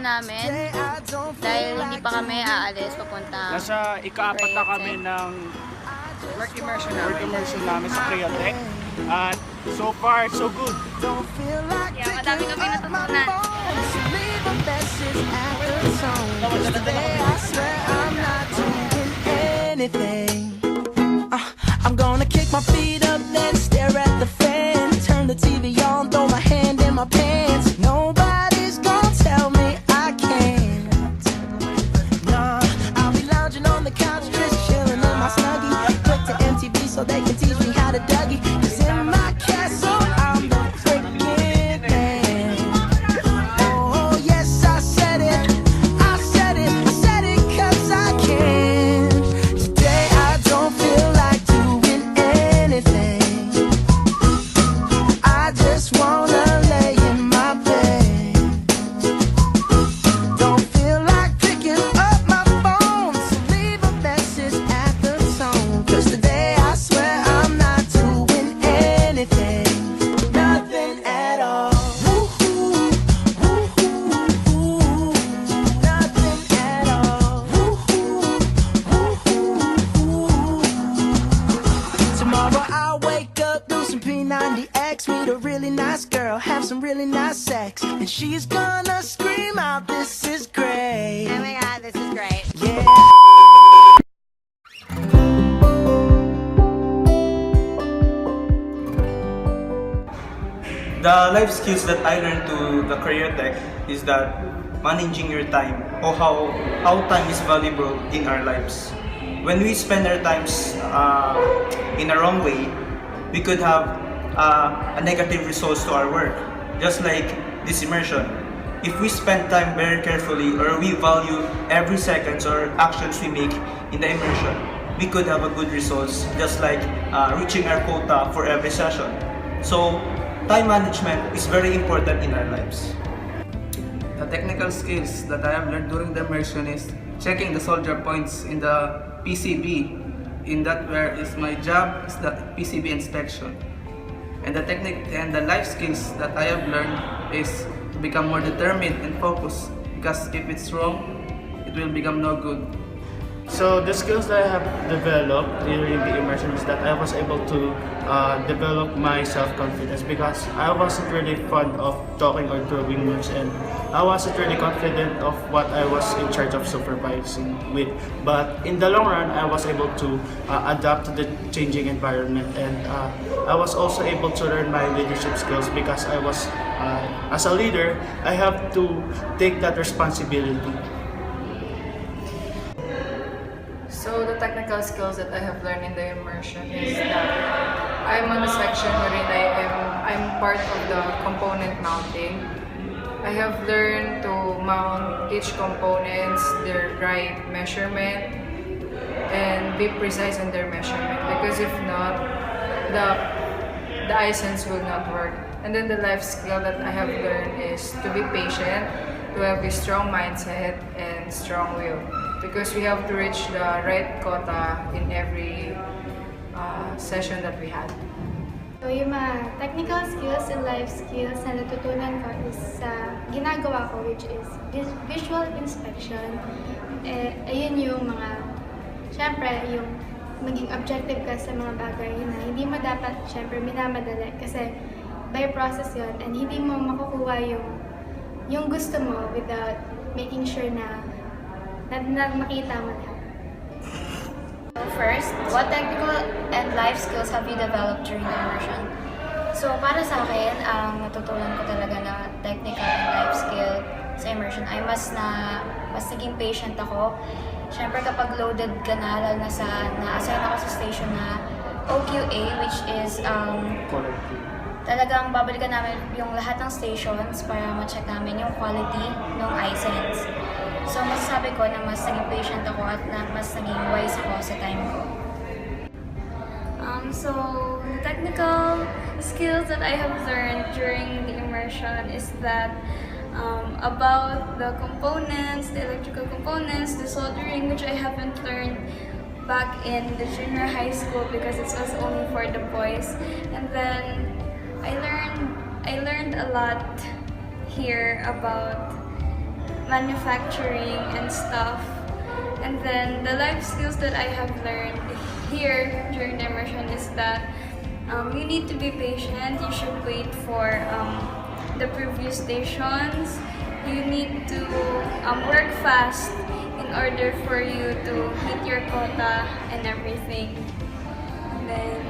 namin dahil hindi pa kami aalis papunta. Nasa ika-4 na kami ng Work immersion namin sa CREOTEC. At so far, so good. Yeah, madami kami natutunan. I'm gonna kick my feet up, then stare at the fan. Turn the TV on, throw my hand in my pants. Nobody's gonna tell me I can't. Nah, I'll be lounging on the couch, just chilling in my snuggie. Click to MTV so they can teach me how to Dougie. 'Cause in my castle, I'm the freaking man. Oh, yes, I said it. I said it. I said it 'cause I can. Today I don't feel like doing anything. I just wanna lay in my bed. Don't feel like picking up my phone, so leave a message at the tone. 'Cause today I swear I'm not doing anything. Nothing at all. Woo-hoo, woo-hoo, nothing at all. Woo-hoo, woo-hoo. Tomorrow I'll wake up, do some P90X, meet a really nice girl, have some really nice sex, and she's gonna scream out, "This is great." Oh my god, this is great. Yeah. The life skills that I learned to the CREOTEC is that managing your time, or how time is valuable in our lives. When we spend our times in a wrong way, we could have a negative results to our work. Just like this immersion. If we spend time very carefully, or we value every seconds or actions we make in the immersion, we could have a good results, just like reaching our quota for every session. So, time management is very important in our lives. The technical skills that I have learned during the immersion is checking the soldier points in the PCB. In that where is my job is the PCB inspection. And the life skills that I have learned is to become more determined and focused, because if it's wrong, it will become no good. So the skills that I have developed during the immersion is that I was able to develop my self-confidence, because I wasn't really fond of talking or throwing words, and I wasn't really confident of what I was in charge of supervising with. But in the long run, I was able to adapt to the changing environment, and I was also able to learn my leadership skills, because I was, as a leader, I have to take that responsibility. So the technical skills that I have learned in the immersion is that I'm on a section wherein I'm part of the component mounting. I have learned to mount each components, their right measurement, and be precise in their measurement, because if not, the iSense will not work. And then the life skill that I have learned is to be patient, to have a strong mindset and strong will, because we have to reach the right quota in every session that we had. So yung mga technical skills and life skills na natutunan ko is ginagawa ko, which is visual inspection. Ayun yung mga, syempre, yung maging objective ka sa mga bagay na hindi mo dapat, syempre, minamadali. Kasi by process yun, and hindi mo makukuha yung gusto mo without making sure na makita mo lahat. First, what technical and life skills have you developed during the immersion? So, para sa akin, ang natutunan ko talaga na technical and life skill sa immersion ay mas naging patient ako. Siyempre, kapag loaded ka na, lalo na na-assign ako sa station na OQA, which is talagang babalikan namin yung lahat ng stations para ma-check namin yung quality ng iSense. So, masasabi ko na mas naging patient ako at na mas naging wise ako sa time ko. So, the technical skills that I have learned during the immersion is that about the components, the electrical components, the soldering, which I haven't learned back in the junior high school because it was only for the boys. And then I learned a lot here about manufacturing and stuff. And then the life skills that I have learned here during the immersion is that you need to be patient. You should wait for the previous stations. You need to work fast in order for you to meet your quota and everything. And then,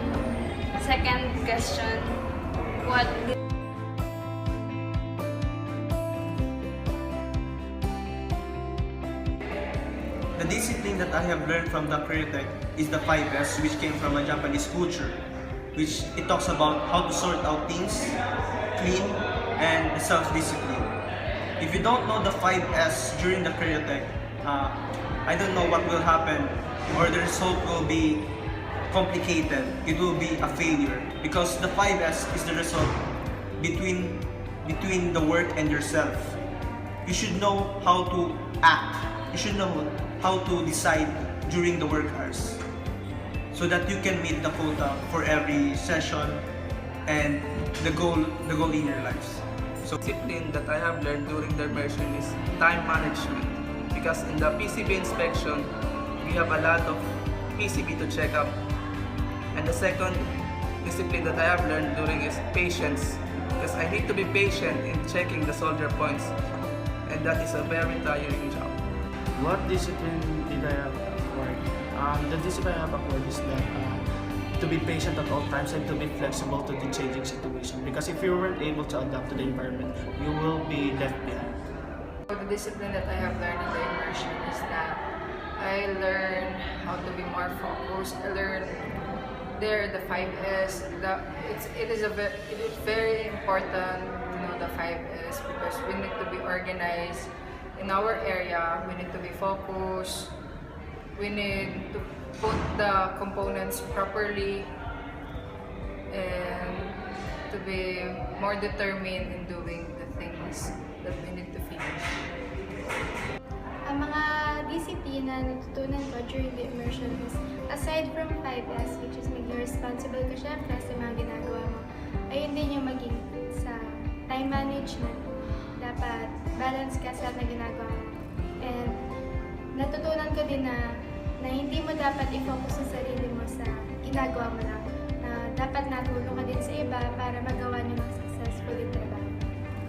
second question, what The discipline that I have learned from the CREOTEC is the 5S, which came from a Japanese culture, which it talks about how to sort out things, clean, and self-discipline. If you don't know the 5S during the CREOTEC, I don't know what will happen, or the result will be complicated. It will be a failure, because the 5S is the result between the work and yourself. You should know how to act. You should know how to decide during the work hours, so that you can meet the quota for every session and the goal in your lives. So discipline that I have learned during the immersion is time management, because in the PCB inspection we have a lot of PCB to check up. And the second discipline that I have learned during is patience, because I need to be patient in checking the soldier points, and that is a very tiring job. What discipline did I have acquired? The discipline I have acquired is that to be patient at all times and to be flexible to the changing situation. Because if you weren't able to adapt to the environment, you will be left behind. The discipline that I have learned in the immersion is that I learn how to be more focused. I learn there the 5S. It is very important to know the 5S, because we need to be organized in our area. We need to be focused. We need to put the components properly and to be more determined in doing the things that we need to finish. Ang mga disiplina na natutunan ko during the immersion is, aside from 5S, which is maging responsible ka syempre sa mga ginagawa mo, ayun din yung maging sa time management. Dapat balance ka sa na ginagawa mo. And natutunan ko din na hindi mo dapat i-focus sa sarili mo sa ginagawa mo lang. Na dapat natulong ka din sa iba para magawa nyo ng successfully trabaho.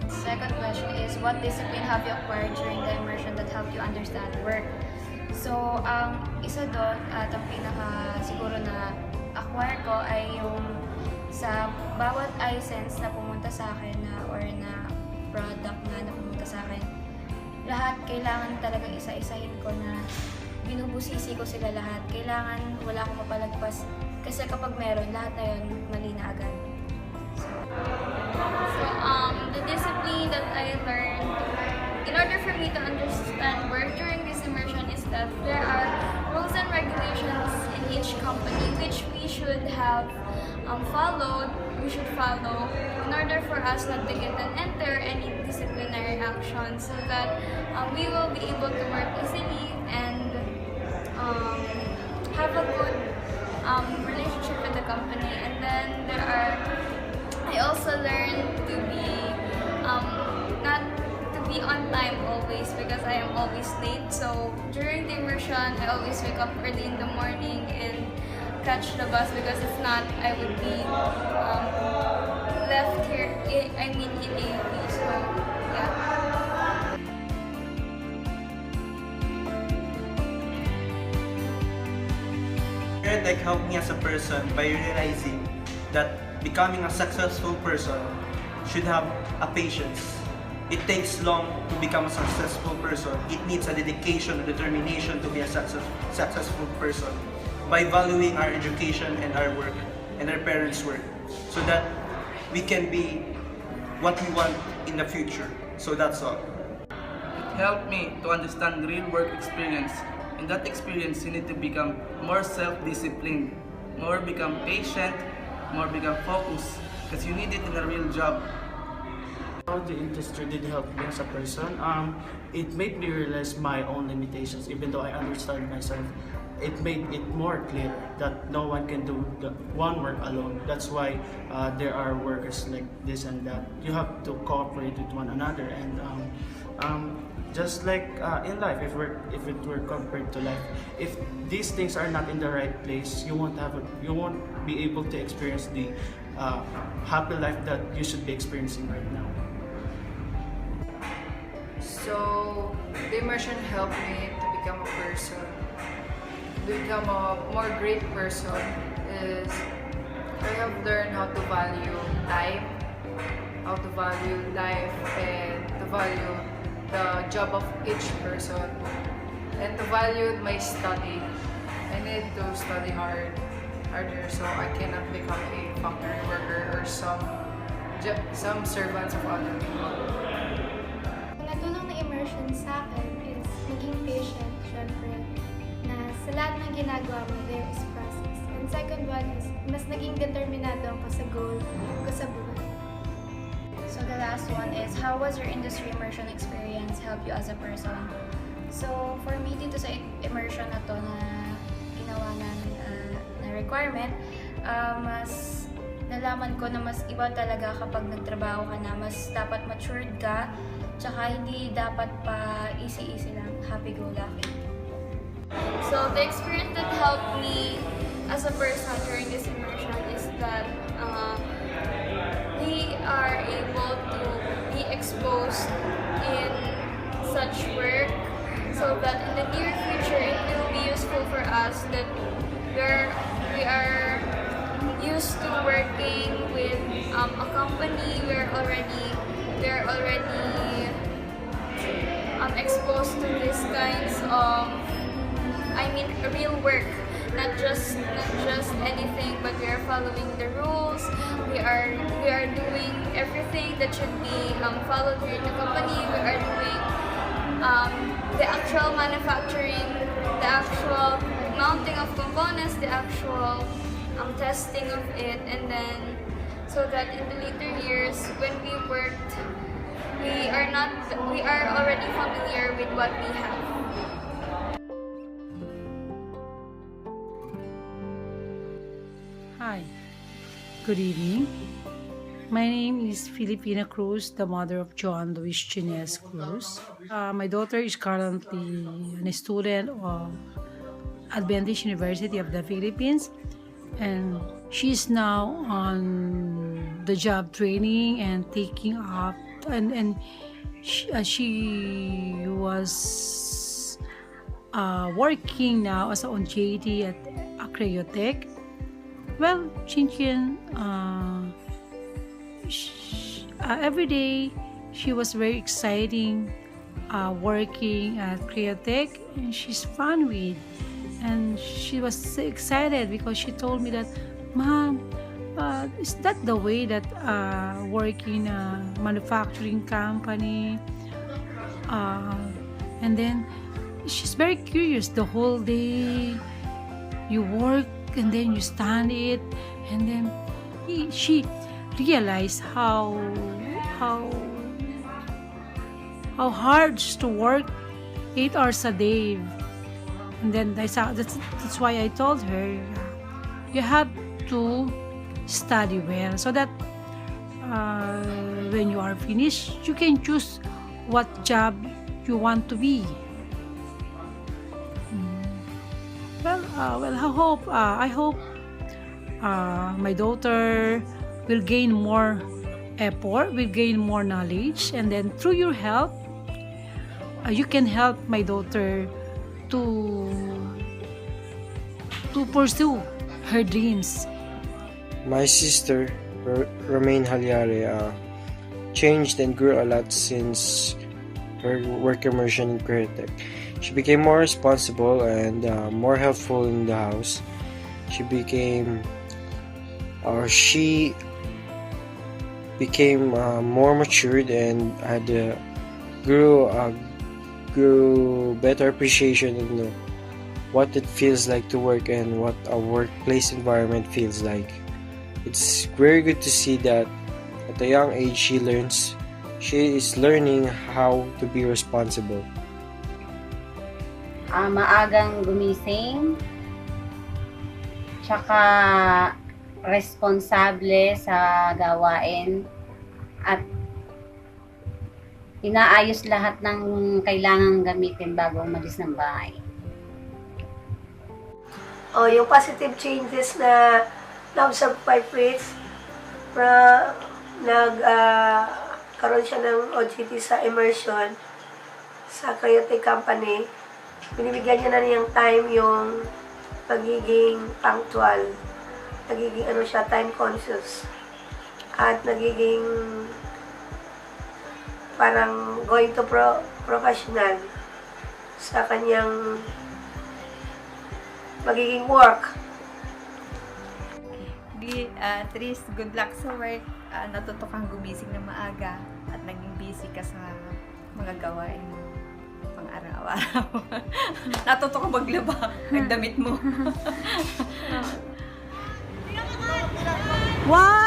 Second question is, what discipline have you acquired during the immersion that helped you understand work? So, ang isa doon at ang pinaka siguro na acquire ko ay yung sa bawat iSense na pumunta sa akin or na product na pumunta sa akin, lahat kailangan talagang isa-isahin ko na binubusisi ko sila lahat. Kailangan wala akong mapalagpas kasi kapag meron, lahat na yun mali na agad. So, the discipline that I learned in order for me to understand work during this immersion is that there are rules and regulations in each company which we should have followed. We should follow in order for us not to get and enter any disciplinary action, so that we will be able to work easily and have a good relationship with the company. And then I also learned to be not to be on time always, because I am always late. So during the immersion, I always wake up early in the morning and catch the bus, because if not, I would be left here. In AUP. So yeah. CREOTEC helped me as a person by realizing that becoming a successful person should have a patience. It takes long to become a successful person. It needs a dedication, a determination to be a successful person, by valuing our education and our work and our parents' work, so that we can be what we want in the future. So that's all. It helped me to understand real work experience. In that experience, you need to become more self-disciplined, more become patient, more become focused, because you need it in a real job. How the industry did help me as a person, it made me realize my own limitations. Even though I understand myself, it made it more clear that no one can do the one work alone. That's why there are workers like this and that. You have to cooperate with one another, and Just like in life, if it were compared to life, if these things are not in the right place, you won't be able to experience the happy life that you should be experiencing right now. So, the immersion helped me to become a person, to become a more great person. Is I have learned how to value time, how to value life, and to value the job of each person, and to value my study. I need to study harder, so I cannot become a factory worker or some servants of other people. Natulong na immersion sa akin is maging patient, syempre, na sa lahat ng ginagawa mo, there is process. And second one is, mas naging determinado ako sa goal ko sa buhay. So the last one is, how was your industry immersion experience help you as a person? So for me dito sa immersion na to na ginawa na requirement, mas nalaman ko na mas iba talaga kapag nagtrabaho ka na, mas dapat matured ka, tsaka hindi dapat pa easy lang, happy-go-lucky. So the experience that helped me as a person during this immersion is that we are able to be exposed in such work, so that in the near future it will be useful for us that we are used to working with a company. We're already exposed to these kinds of, real work, not just anything, but we are following the rules. We are doing everything that should be followed here in the company. We are doing the actual manufacturing, the actual mounting of components, the actual testing of it, and then so that in the later years when we worked, we are already familiar with what we have. Hi, good evening. My name is Filipina Cruz, the mother of Joan, Louise, Cruz. My daughter is currently a student of Adventist University of the Philippines, and she's now on the job training and taking up, and she was working now as on JD at CREOTEC. Well, Chinchen, every day she was very exciting working at CREOTEC, and she's fun with. And she was so excited because she told me that, Mom, is that the way that work in a manufacturing company? And then she's very curious the whole day. You work and then you stand it, and then she realized how hard it is to work 8 hours a day. And then that's why I told her, you have to study well so that when you are finished, you can choose what job you want to be. I hope my daughter will gain more effort, will gain more knowledge, and then through your help, you can help my daughter to pursue her dreams. My sister, Romaine Hallare, changed and grew a lot since her work immersion in CREOTEC. She became more responsible and more helpful in the house. She became more matured and grew better appreciation in what it feels like to work and what a workplace environment feels like. It's very good to see that at a young age she is learning how to be responsible. Maagang gumising, tsaka responsable sa gawain, at inaayos lahat ng kailangang gamitin bago umalis ng bahay. Yung positive changes na na-observe by Fritz, karoon siya ng OJT sa Immersion sa CREOTEC company. Binibigyan niya na niyang time yung pagiging punctual. Nagiging siya, time conscious. At nagiging parang going to professional sa kanyang magiging work. Tris, good luck sa work. Natuto kang gumising na maaga at naging busy ka sa mga gawain mo pang araw-araw. Natuto ka maglaba ng damit mo. Wow!